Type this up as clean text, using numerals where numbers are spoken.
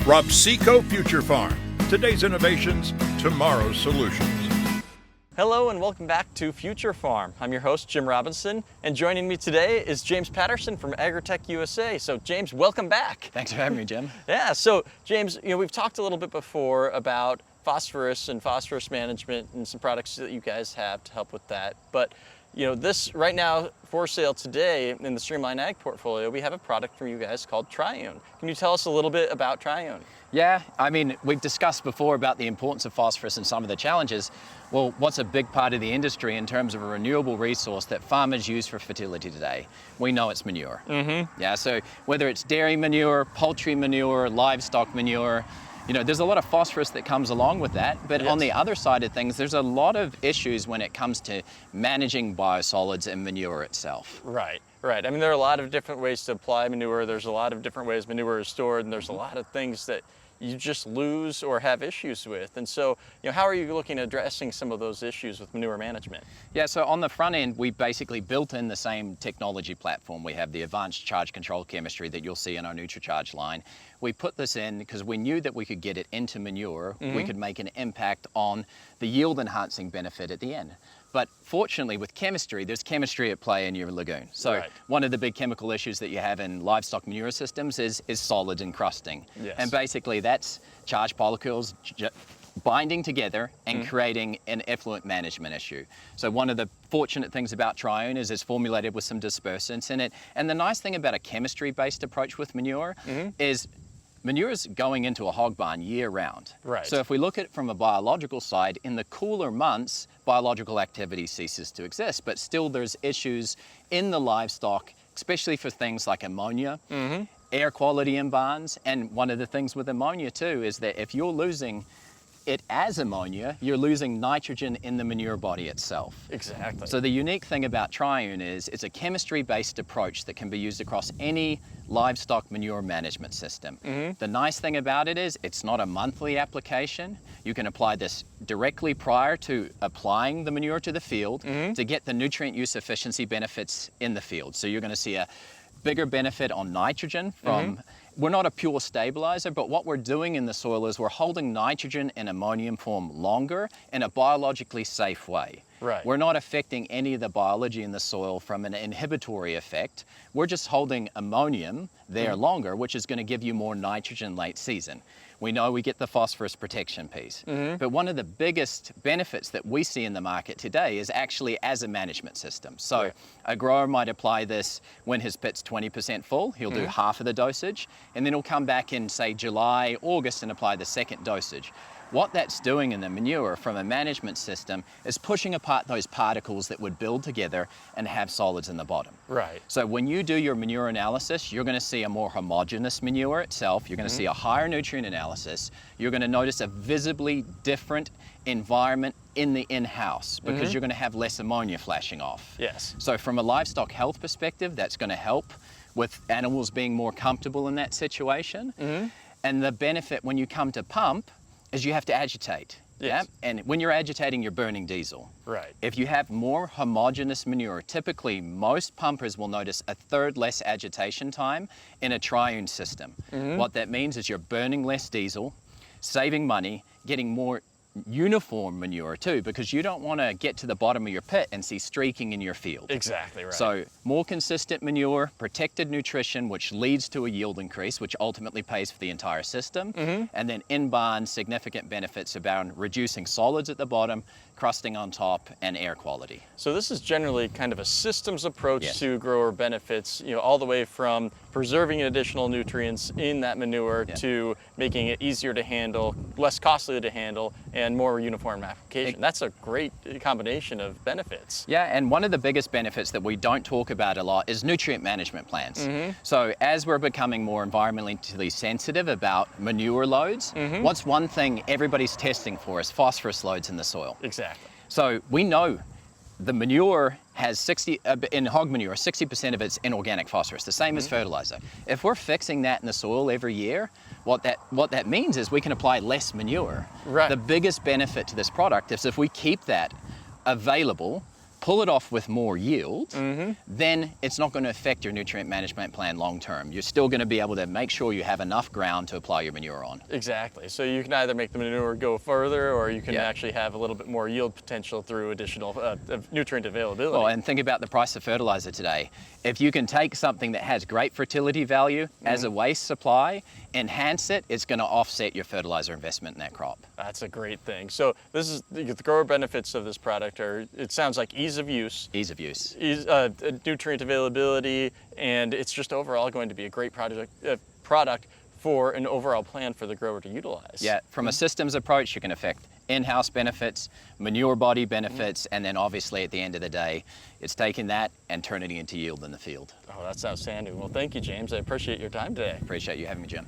From Seco Future Farm, today's innovations, tomorrow's solutions. Hello and welcome back to Future Farm. I'm your host, Jim Robinson, and joining me today is James Patterson from Agritech USA. So James, welcome back. Thanks for having me, Jim. Yeah, so James, we've talked a little bit before about phosphorus and phosphorus management and some products that you guys have to help with that. But this right now for sale today in the Streamline Ag portfolio, we have a product from you guys called Triune. Can you tell us a little bit about Triune? Yeah, we've discussed before about the importance of phosphorus and some of the challenges. Well, what's a big part of the industry in terms of a renewable resource that farmers use for fertility today? We know it's manure. Yeah, so whether it's dairy manure, poultry manure, livestock manure, there's a lot of phosphorus that comes along with that, but Yes. On the other side of things, there's a lot of issues when it comes to managing biosolids and manure itself. Right. There are a lot of different ways to apply manure. There's a lot of different ways manure is stored, and there's a lot of things that you just lose or have issues with. And so, how are you looking at addressing some of those issues with manure management? Yeah, so on the front end, we basically built in the same technology platform. We have the advanced charge control chemistry that you'll see in our NutriCharge line. We put this in because we knew that we could get it into manure. We could make an impact on the yield enhancing benefit at the end. But fortunately with chemistry, there's chemistry at play in your lagoon. So one of the big chemical issues that you have in livestock manure systems is solids and crusting. Yes. And basically that's charged molecules binding together and creating an effluent management issue. So one of the fortunate things about Triune is it's formulated with some dispersants in it. And the nice thing about a chemistry-based approach with manure is manure is going into a hog barn year round. Right. So if we look at it from a biological side, in the cooler months, biological activity ceases to exist, but still there's issues in the livestock, especially for things like ammonia, air quality in barns. And one of the things with ammonia too is that if you're losing it as ammonia, you're losing nitrogen in the manure body itself. Exactly. So the unique thing about Triune is it's a chemistry-based approach that can be used across any livestock manure management system. The nice thing about it is it's not a monthly application. You can apply this directly prior to applying the manure to the field to get the nutrient use efficiency benefits in the field. So you're going to see a bigger benefit on nitrogen from we're not a pure stabilizer, but what we're doing in the soil is we're holding nitrogen in ammonium form longer in a biologically safe way. Right. We're not affecting any of the biology in the soil from an inhibitory effect. We're just holding ammonium there longer, which is going to give you more nitrogen late season. We know we get the phosphorus protection piece. But one of the biggest benefits that we see in the market today is actually as a management system. So a grower might apply this when his pit's 20% full. He'll do half of the dosage, and then he'll come back in, say, July, August, and apply the second dosage. What that's doing in the manure from a management system is pushing apart those particles that would build together and have solids in the bottom. Right. So when you do your manure analysis, you're going to see a more homogeneous manure itself. You're going to see a higher nutrient analysis. You're going to notice a visibly different environment in the in-house because you're going to have less ammonia flashing off. Yes. So from a livestock health perspective, that's going to help with animals being more comfortable in that situation. And the benefit when you come to pump is you have to agitate. Yes. Yeah? And when you're agitating, you're burning diesel. Right. If you have more homogeneous manure, typically most pumpers will notice a third less agitation time in a Triune system. What that means is you're burning less diesel, saving money, getting more uniform manure too, because you don't want to get to the bottom of your pit and see streaking in your field. Exactly right. So more consistent manure, protected nutrition, which leads to a yield increase, which ultimately pays for the entire system. And then in barn, significant benefits about reducing solids at the bottom, crusting on top, and air quality. So this is generally kind of a systems approach Yes. to grower benefits, all the way from preserving additional nutrients in that manure to making it easier to handle, less costly to handle, and more uniform application. That's a great combination of benefits. Yeah, and one of the biggest benefits that we don't talk about a lot is nutrient management plans. So as we're becoming more environmentally sensitive about manure loads, what's one thing everybody's testing for is phosphorus loads in the soil. Exactly. So we know the manure has in hog manure, 60% of it's inorganic phosphorus, the same as fertilizer. If we're fixing that in the soil every year, what that means is we can apply less manure. Right. The biggest benefit to this product is if we keep that available pull it off with more yield, then it's not going to affect your nutrient management plan long term. You're still going to be able to make sure you have enough ground to apply your manure on. Exactly. So you can either make the manure go further, or you can actually have a little bit more yield potential through additional nutrient availability. Well, and think about the price of fertilizer today. If you can take something that has great fertility value as a waste supply, enhance it, it's going to offset your fertilizer investment in that crop. That's a great thing. So this is the grower benefits of this product are, it sounds like ease of use, nutrient availability, and it's just overall going to be a great product for an overall plan for the grower to utilize. Yeah, from a systems approach, you can affect in-house benefits, manure body benefits, and then obviously at the end of the day, it's taking that and turning it into yield in the field. Oh, that's outstanding. Well, thank you, James. I appreciate your time today. Appreciate you having me, Jim.